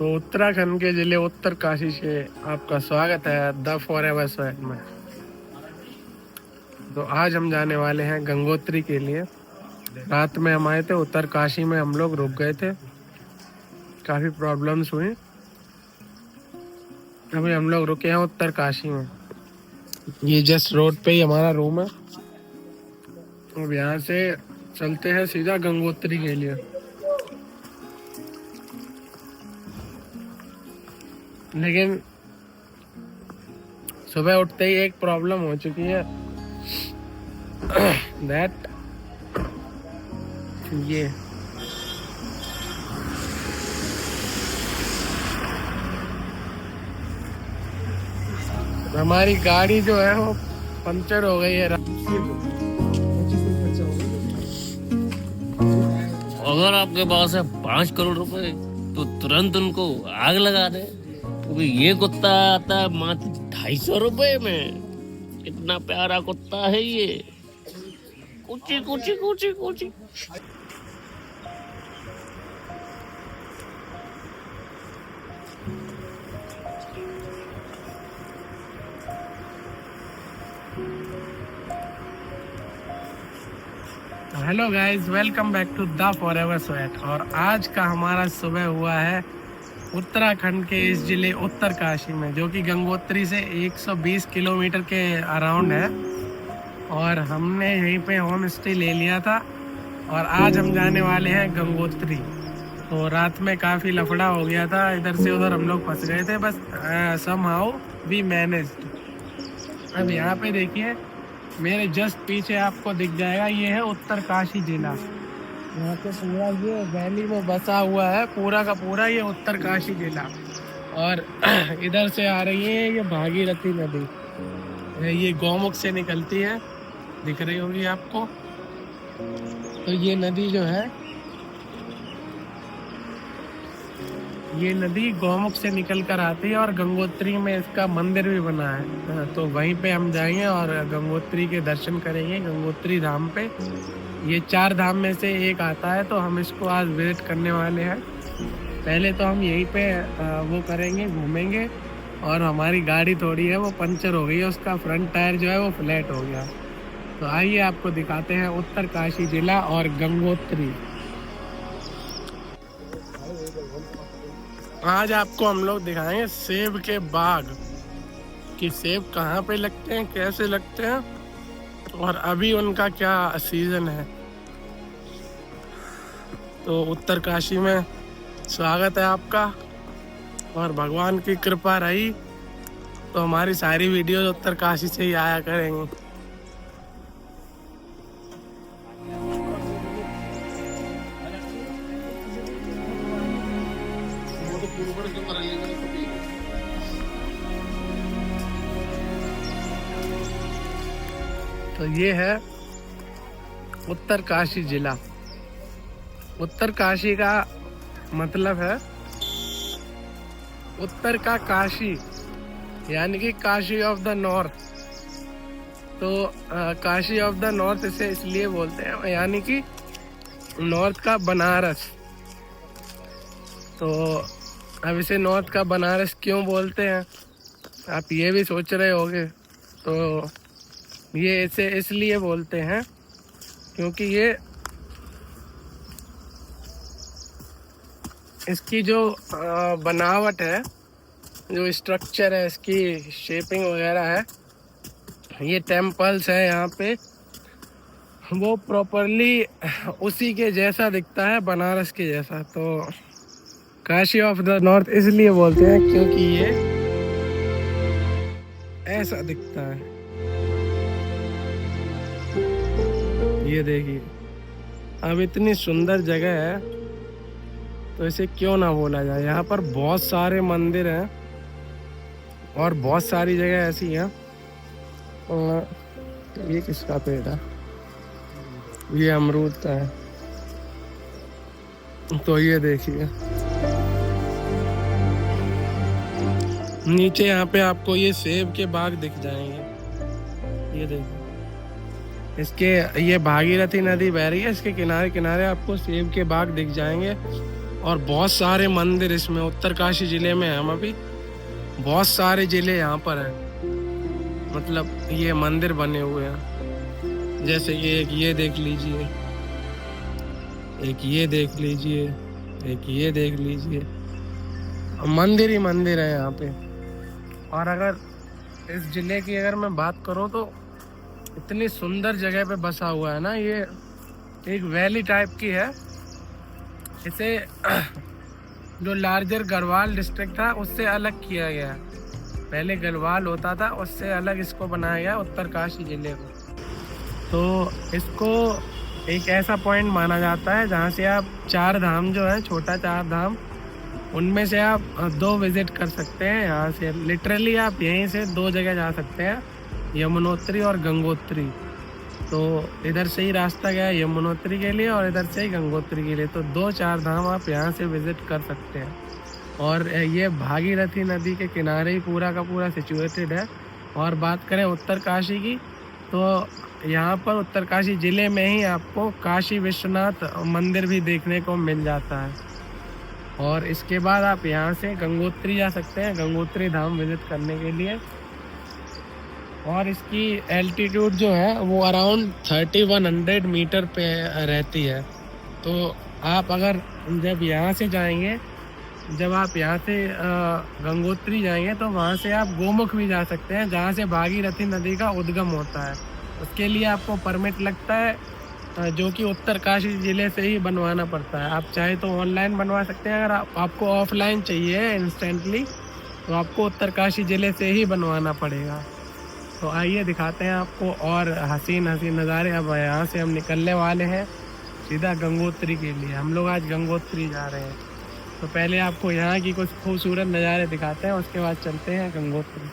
तो उत्तराखंड के जिले उत्तरकाशी से आपका स्वागत है द फॉरएवर स्वेट में। तो आज हम जाने वाले हैं गंगोत्री के लिए। रात में हम आए थे उत्तरकाशी में, हम लोग रुक गए थे, काफ़ी प्रॉब्लम्स हुई। अभी हम लोग रुके हैं उत्तरकाशी में। ये जस्ट रोड पे ही हमारा रूम है। अब यहाँ से चलते हैं सीधा गंगोत्री के लिए। लेकिन सुबह उठते ही एक प्रॉब्लम हो चुकी है, दैट ये हमारी गाड़ी जो है वो पंचर हो गई है। अगर आपके पास है 5 करोड़ रुपए तो तुरंत उनको आग लगा दे, क्योंकि ये कुत्ता आता है मात्र 250 रुपए में। कितना प्यारा कुत्ता है ये, कुची कुची कुची कुची। Hello guys, welcome back to the forever sweat. और आज का हमारा सुबह हुआ है उत्तराखंड के इस जिले उत्तरकाशी में, जो कि गंगोत्री से 120 किलोमीटर के अराउंड है। और हमने यहीं पे होम स्टे ले लिया था और आज हम जाने वाले हैं गंगोत्री। तो रात में काफ़ी लफड़ा हो गया था, इधर से उधर हम लोग फंस गए थे, बस समहाउ वी मैनेज्ड। अब यहाँ पे देखिए, मेरे जस्ट पीछे आपको दिख जाएगा, ये है उत्तरकाशी जिला। यहाँ पे पूरा ये वैली में बसा हुआ है, पूरा का पूरा ये उत्तरकाशी जिला। और इधर से आ रही है ये भागीरथी नदी, ये गौमुख से निकलती है, दिख रही होगी आपको। तो ये नदी जो है, ये नदी गौमुख से निकल कर आती है और गंगोत्री में इसका मंदिर भी बना है। तो वहीं पे हम जाएंगे और गंगोत्री के दर्शन करेंगे, गंगोत्री धाम पे। ये 4 धाम में से एक आता है, तो हम इसको आज विजिट करने वाले हैं। पहले तो हम यहीं पे वो करेंगे, घूमेंगे। और हमारी गाड़ी थोड़ी है वो पंचर हो गई है, उसका फ्रंट टायर जो है वो फ्लैट हो गया। तो आइए आपको दिखाते हैं उत्तरकाशी जिला और गंगोत्री। आज आपको हम लोग दिखाएंगे सेब के बाग, कि सेब कहाँ पे लगते हैं, कैसे लगते हैं, और अभी उनका क्या सीजन है। तो उत्तरकाशी में स्वागत है आपका, और भगवान की कृपा रही तो हमारी सारी वीडियोस उत्तरकाशी से ही आया करेंगी। तो ये है उत्तरकाशी जिला। उत्तरकाशी का मतलब है उत्तर का काशी, यानी कि काशी ऑफ द नॉर्थ। तो काशी ऑफ द नॉर्थ इसे इसलिए बोलते हैं, यानी कि नॉर्थ का बनारस। तो अब इसे नॉर्थ का बनारस क्यों बोलते हैं, आप ये भी सोच रहे होंगे। तो ये इसे इसलिए बोलते हैं क्योंकि ये इसकी जो बनावट है, जो स्ट्रक्चर है, इसकी शेपिंग वगैरह है, ये टेम्पल्स है यहाँ पे, वो प्रॉपरली उसी के जैसा दिखता है, बनारस के जैसा। तो काशी ऑफ द नॉर्थ इसलिए बोलते हैं क्योंकि ये ऐसा दिखता है। ये देखिए, अब इतनी सुंदर जगह है तो इसे क्यों ना बोला जाए। यहाँ पर बहुत सारे मंदिर हैं और बहुत सारी जगह ऐसी हैं। और ये किसका पेड़ है, ये अमरूद का है। तो ये देखिए, नीचे यहाँ पे आपको ये सेब के बाग दिख जाएंगे। ये देखिए, इसके ये भागीरथी नदी बह रही है, इसके किनारे किनारे आपको सेब के बाग दिख जाएंगे। और बहुत सारे मंदिर इसमें उत्तरकाशी जिले में हैं। हम अभी बहुत सारे जिले यहाँ पर हैं, मतलब ये मंदिर बने हुए हैं। जैसे ये एक ये देख लीजिए, एक ये देख लीजिए, एक ये देख लीजिए, मंदिर ही मंदिर है यहाँ पे। और अगर इस जिले की अगर मैं बात करूँ तो इतनी सुंदर जगह पे बसा हुआ है ना, ये एक वैली टाइप की है। इसे जो लार्जर गढ़वाल डिस्ट्रिक्ट था उससे अलग किया गया। पहले गढ़वाल होता था, उससे अलग इसको बनाया गया उत्तरकाशी जिले को। तो इसको एक ऐसा पॉइंट माना जाता है जहाँ से आप 4 धाम जो है, छोटा 4 धाम, उनमें से आप 2 विजिट कर सकते हैं। यहाँ से लिटरली आप यहीं से 2 जगह जा सकते हैं, यमुनोत्री और गंगोत्री। तो इधर से ही रास्ता गया है यमुनोत्री के लिए और इधर से ही गंगोत्री के लिए। तो 2-4 धाम आप यहाँ से विजिट कर सकते हैं। और ये भागीरथी नदी के किनारे ही पूरा का पूरा सिचुएटेड है। और बात करें उत्तरकाशी की, तो यहाँ पर उत्तरकाशी ज़िले में ही आपको काशी विश्वनाथ मंदिर भी देखने को मिल जाता है। और इसके बाद आप यहाँ से गंगोत्री जा सकते हैं, गंगोत्री धाम विजिट करने के लिए। और इसकी एल्टीट्यूड जो है वो अराउंड 3100 मीटर पे रहती है। तो आप अगर जब यहाँ से जाएंगे, जब आप यहाँ से गंगोत्री जाएंगे तो वहाँ से आप गोमुख भी जा सकते हैं, जहाँ से भागीरथी नदी का उद्गम होता है। उसके लिए आपको परमिट लगता है, जो कि उत्तरकाशी ज़िले से ही बनवाना पड़ता है। आप चाहे तो ऑनलाइन बनवा सकते हैं। अगर आपको ऑफलाइन चाहिए इंस्टेंटली, तो आपको उत्तरकाशी ज़िले से ही बनवाना पड़ेगा। तो आइए दिखाते हैं आपको और हसीन हसीन नज़ारे। अब यहाँ से हम निकलने वाले हैं सीधा गंगोत्री के लिए। हम लोग आज गंगोत्री जा रहे हैं। तो पहले आपको यहाँ की कुछ खूबसूरत नज़ारे दिखाते हैं, उसके बाद चलते हैं गंगोत्री।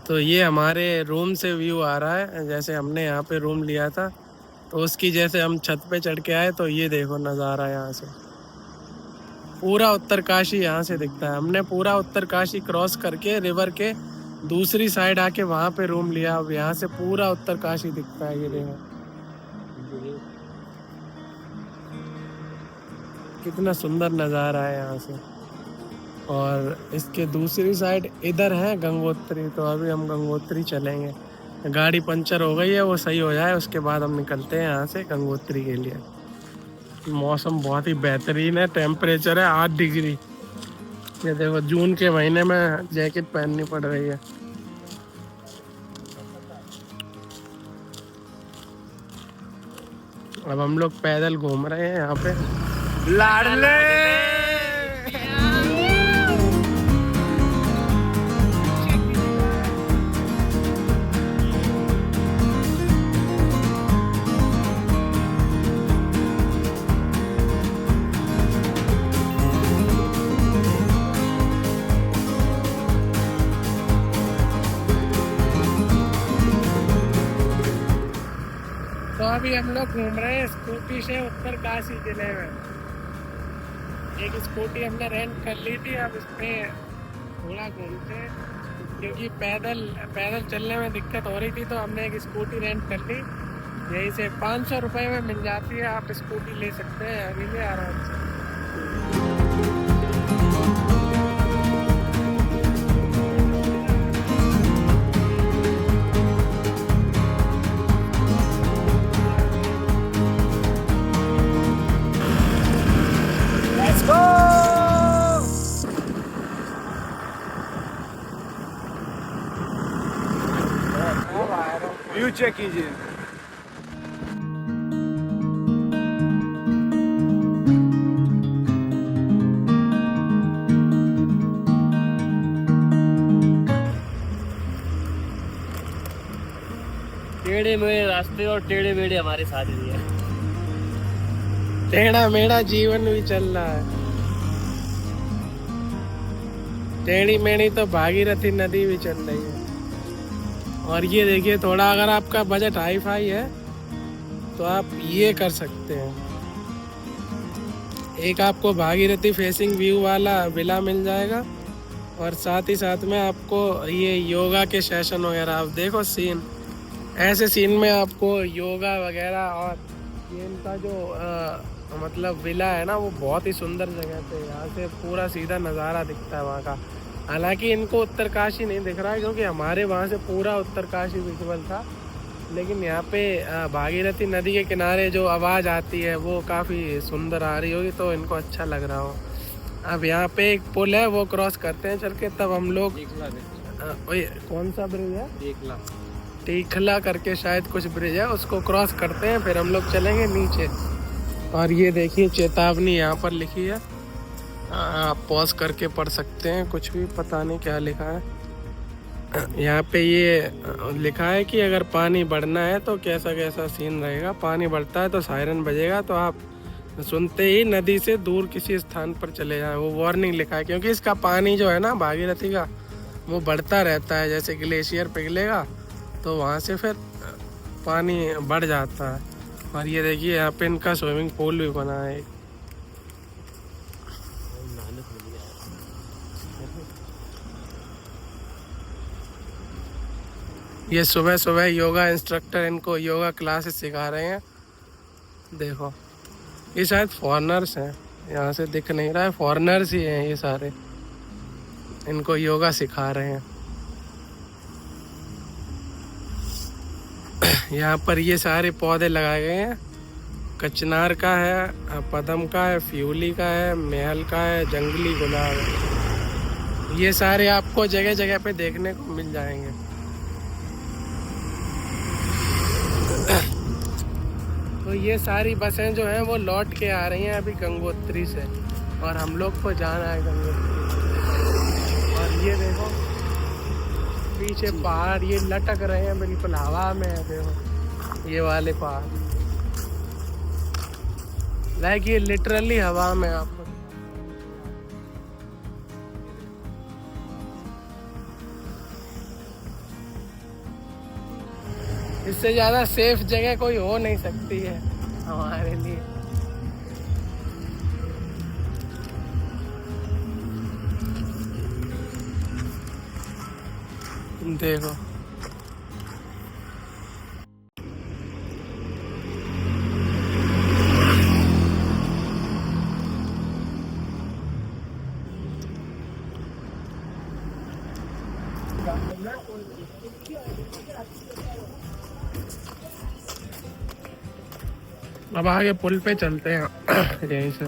तो ये हमारे रूम से व्यू आ रहा है। जैसे हमने यहाँ पे रूम लिया था, तो उसकी जैसे हम छत पे चढ़ के आए तो ये देखो नज़ारा, यहाँ से पूरा उत्तरकाशी यहाँ से दिखता है। हमने पूरा उत्तरकाशी क्रॉस करके रिवर के दूसरी साइड आके वहाँ पे रूम लिया। अब यहाँ से पूरा उत्तरकाशी दिखता है। ये देखो कितना सुंदर नज़ारा है यहाँ से। और इसके दूसरी साइड इधर है गंगोत्री। तो अभी हम गंगोत्री चलेंगे। गाड़ी पंचर हो गई है, वो सही हो जाए उसके बाद हम निकलते हैं यहाँ से गंगोत्री के लिए। मौसम बहुत ही बेहतरीन है, टेम्परेचर है 8 डिग्री। ये देखो जून के महीने में जैकेट पहननी पड़ रही है। अब हम लोग पैदल घूम रहे हैं यहाँ पे। लाडले तो अभी हम लोग घूम रहे हैं स्कूटी से उत्तरकाशी जिले में। एक स्कूटी हमने रेंट कर ली थी, अब इसमें थोड़ा घूमते हैं क्योंकि पैदल चलने में दिक्कत हो रही थी। तो हमने एक स्कूटी रेंट कर ली, यहीं से 500 रुपये में मिल जाती है। आप स्कूटी ले सकते हैं अभी में आराम से। व्यू चेक कीजिए। टेढ़े मेढ़े रास्ते और टेढ़े मेढ़े हमारे साथ ही है। टेढ़ा मेढ़ा जीवन भी चल रहा है। टेढ़ी मेढ़ी तो भागीरथी नदी भी चल रही है। और ये देखिए, थोड़ा अगर आपका बजट हाई फाई है तो आप ये कर सकते हैं। एक आपको भागीरथी फेसिंग व्यू वाला विला मिल जाएगा और साथ ही साथ में आपको ये योगा के सेशन वगैरह, आप देखो सीन, ऐसे सीन में आपको योगा वगैरह और ये इनका जो मतलब विला है ना, वो बहुत ही सुंदर जगह पे, यहाँ से पूरा सीधा नज़ारा दिखता है वहाँ का। हालांकि इनको उत्तरकाशी नहीं दिख रहा है क्योंकि हमारे वहाँ से पूरा उत्तरकाशी विजिबल था, लेकिन यहाँ पे भागीरथी नदी के किनारे जो आवाज़ आती है वो काफ़ी सुंदर आ रही होगी, तो इनको अच्छा लग रहा हो। अब यहाँ पे एक पुल है, वो क्रॉस करते हैं चल के, तब हम लोग वही कौन सा ब्रिज है, टीखला करके शायद कुछ ब्रिज है, उसको क्रॉस करते हैं फिर हम लोग चलेंगे नीचे। और ये देखिए चेतावनी यहाँ पर लिखी है, आप पॉज करके पढ़ सकते हैं, कुछ भी पता नहीं क्या लिखा है यहाँ पे। ये लिखा है कि अगर पानी बढ़ना है तो कैसा कैसा सीन रहेगा। पानी बढ़ता है तो सायरन बजेगा, तो आप सुनते ही नदी से दूर किसी स्थान पर चले जाएं। वो वार्निंग लिखा है क्योंकि इसका पानी जो है ना भागीरथी का, वो बढ़ता रहता है। जैसे ग्लेशियर पिघलेगा तो वहाँ से फिर पानी बढ़ जाता है। और ये देखिए यहाँ पे इनका स्विमिंग पूल भी बना है। ये सुबह सुबह योगा इंस्ट्रक्टर इनको योगा क्लासेस सिखा रहे हैं। देखो ये शायद फॉरेनर्स हैं, यहाँ से दिख नहीं रहा है, फॉरेनर्स ही हैं ये सारे, इनको योगा सिखा रहे हैं। यहाँ पर ये सारे पौधे लगाए गए हैं, कचनार का है, पदम का है, फ्यूली का है, महल का है, जंगली गुलाब है। ये सारे आपको जगह जगह पे देखने को मिल जाएंगे। तो ये सारी बसें जो हैं वो लौट के आ रही हैं अभी गंगोत्री से, और हम लोग को जाना है गंगोत्री। और ये देखो पीछे पहाड़ ये लटक रहे हैं, बिल्कुल हवा में है। देखो ये वाले पहाड़, लाइक ये लिटरली हवा में आपको। इससे ज़्यादा सेफ जगह कोई हो नहीं सकती है हमारे लिए। देखो अब आगे पुल पे चलते हैं यहीं से।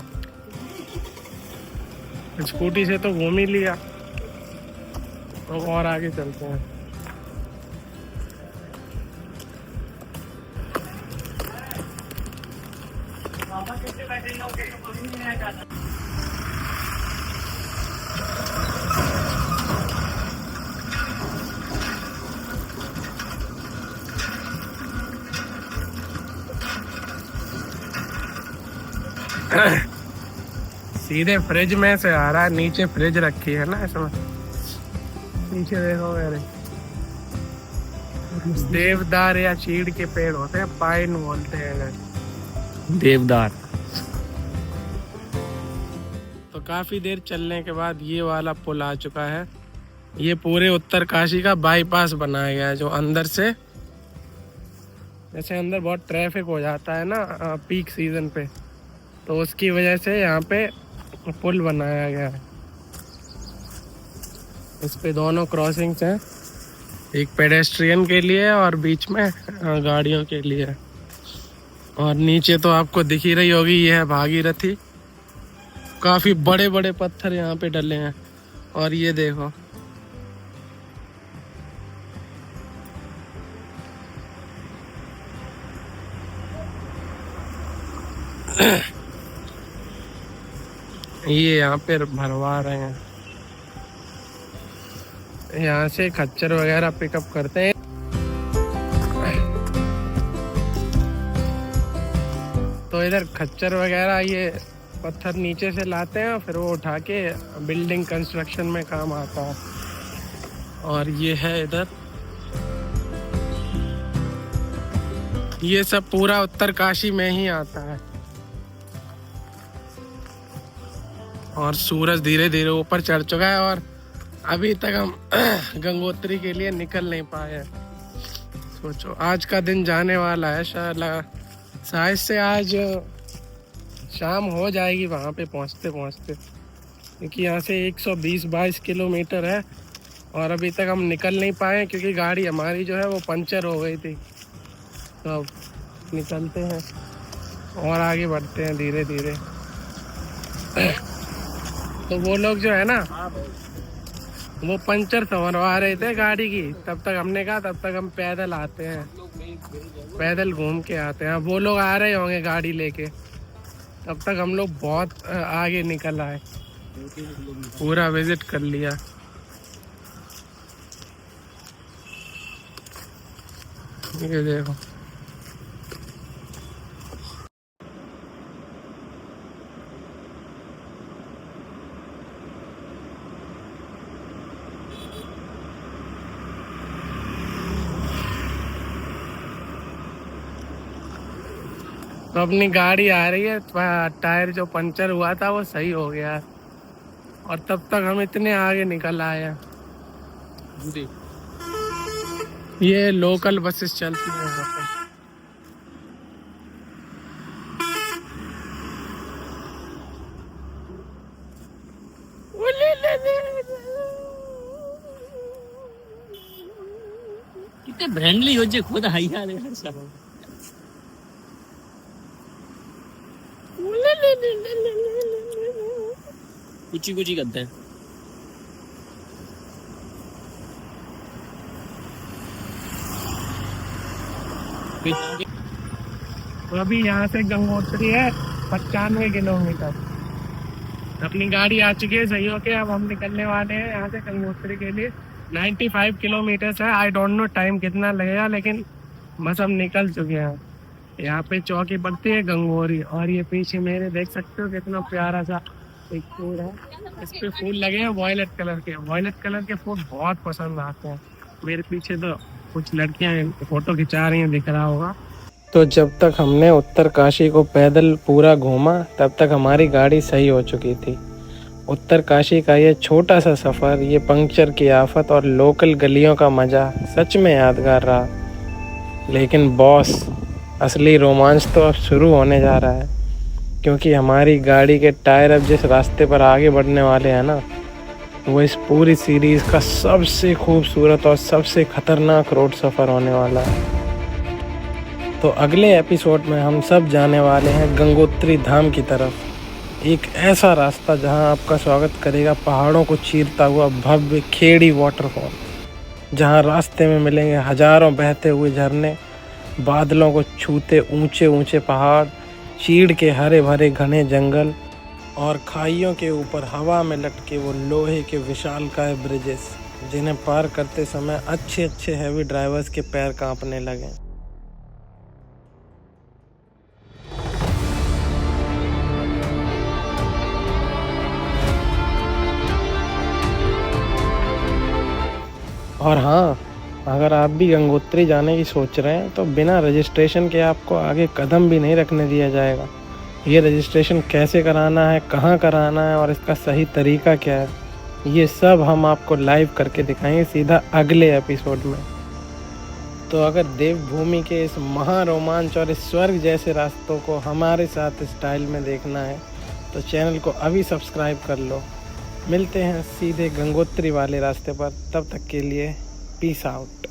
स्कूटी से तो घूम ही लिया, तो और आगे चलते हैं। सीधे फ्रिज में से आ रहा है, नीचे फ्रिज रखी है ना इसमें। नीचे देखो मेरे देवदार या चीड़ के पेड़ होते हैं, पाइन बोलते हैं देवदार। तो काफी देर चलने के बाद ये वाला पुल आ चुका है। ये पूरे उत्तरकाशी का बाईपास बनाया गया है, जो अंदर से, जैसे अंदर बहुत ट्रैफिक हो जाता है ना पीक सीजन पे, तो उसकी वजह से यहाँ पे पुल बनाया गया है। इस पे दोनों क्रॉसिंग्स हैं, एक पेडेस्ट्रियन के लिए और बीच में गाड़ियों के लिए। और नीचे तो आपको दिख ही रही होगी, ये है भागीरथी। काफी बड़े बड़े पत्थर यहाँ पे डले हैं। और ये देखो ये यहाँ पे भरवा रहे हैं, यहाँ से खच्चर वगैरह पिकअप करते हैं। तो इधर खच्चर वगैरह ये पत्थर नीचे से लाते हैं, फिर वो उठा के बिल्डिंग कंस्ट्रक्शन में काम आता है। और ये है इधर, ये सब पूरा उत्तरकाशी में ही आता है। और सूरज धीरे धीरे ऊपर चढ़ चुका है और अभी तक हम गंगोत्री के लिए निकल नहीं पाए हैं। सोचो आज का दिन जाने वाला है, शायद से आज शाम हो जाएगी वहाँ पे पहुँचते पहुँचते, क्योंकि यहाँ से 120-22 किलोमीटर है और अभी तक हम निकल नहीं पाए क्योंकि गाड़ी हमारी जो है वो पंचर हो गई थी। तो अब निकलते हैं और आगे बढ़ते हैं धीरे धीरे। तो वो लोग जो है ना वो पंचर संभलवा रहे थे गाड़ी की, तब तक हमने कहा तब तक हम पैदल आते हैं, पैदल घूम के आते हैं। वो लोग आ रहे होंगे गाड़ी लेके, तब तक हम लोग बहुत आगे निकल आए, पूरा विजिट कर लिया। ये देखो तो अपनी गाड़ी आ रही है, टायर जो पंचर हुआ था वो सही हो गया और तब तक हम इतने आगे निकल आए हैं। ये लोकल बसेस चलती हैं यहाँ पे। कितने फ्रेंडली हो जे खुद हाई हाल है हर साल। कुची कुची करते हैं। तो अभी यहाँ से गंगोत्री है 95 किलोमीटर। अपनी गाड़ी आ चुकी है सही होके, अब हम निकलने वाले हैं यहाँ से गंगोत्री के लिए। 95 किलोमीटर है। आई डोंट नो टाइम कितना लगेगा, लेकिन बस हम निकल चुके हैं। यहाँ पे चौकी पड़ती है गंगोरी और ये पीछे मेरे देख सकते हो कितना प्यारा सा एक फूल है। इस पे फूल लगे हैं वॉयलेट कलर के। वॉयलेट कलर के फूल बहुत पसंद आते हैं। मेरे पीछे तो कुछ लड़कियां फोटो खिंचा रही हैं, दिख रहा होगा। तो जब तक हमने उत्तरकाशी को पैदल पूरा घूमा तब तक हमारी गाड़ी सही हो चुकी थी। उत्तरकाशी का ये छोटा सा सफ़र, ये पंक्चर की आफत और लोकल गलियों का मज़ा सच में यादगार रहा। लेकिन बॉस, असली रोमांच तो अब शुरू होने जा रहा है, क्योंकि हमारी गाड़ी के टायर अब जिस रास्ते पर आगे बढ़ने वाले हैं ना, वो इस पूरी सीरीज़ का सबसे खूबसूरत और सबसे ख़तरनाक रोड सफ़र होने वाला है। तो अगले एपिसोड में हम सब जाने वाले हैं गंगोत्री धाम की तरफ। एक ऐसा रास्ता जहां आपका स्वागत करेगा पहाड़ों को चीरता हुआ भव्य खेड़ी वाटरफॉल, जहां रास्ते में मिलेंगे हजारों बहते हुए झरने, बादलों को छूते ऊंचे ऊंचे पहाड़, चीड़ के हरे भरे घने जंगल और खाइयों के ऊपर हवा में लटके वो लोहे के विशालकाय ब्रिजेस, जिन्हें पार करते समय अच्छे अच्छे हैवी ड्राइवर्स के पैर कांपने लगे। और हाँ, अगर आप भी गंगोत्री जाने की सोच रहे हैं तो बिना रजिस्ट्रेशन के आपको आगे कदम भी नहीं रखने दिया जाएगा। ये रजिस्ट्रेशन कैसे कराना है, कहाँ कराना है और इसका सही तरीका क्या है, ये सब हम आपको लाइव करके दिखाएंगे सीधा अगले एपिसोड में। तो अगर देवभूमि के इस महारोमांच और इस स्वर्ग जैसे रास्तों को हमारे साथ स्टाइल में देखना है तो चैनल को अभी सब्सक्राइब कर लो। मिलते हैं सीधे गंगोत्री वाले रास्ते पर, तब तक के लिए पीस आउट।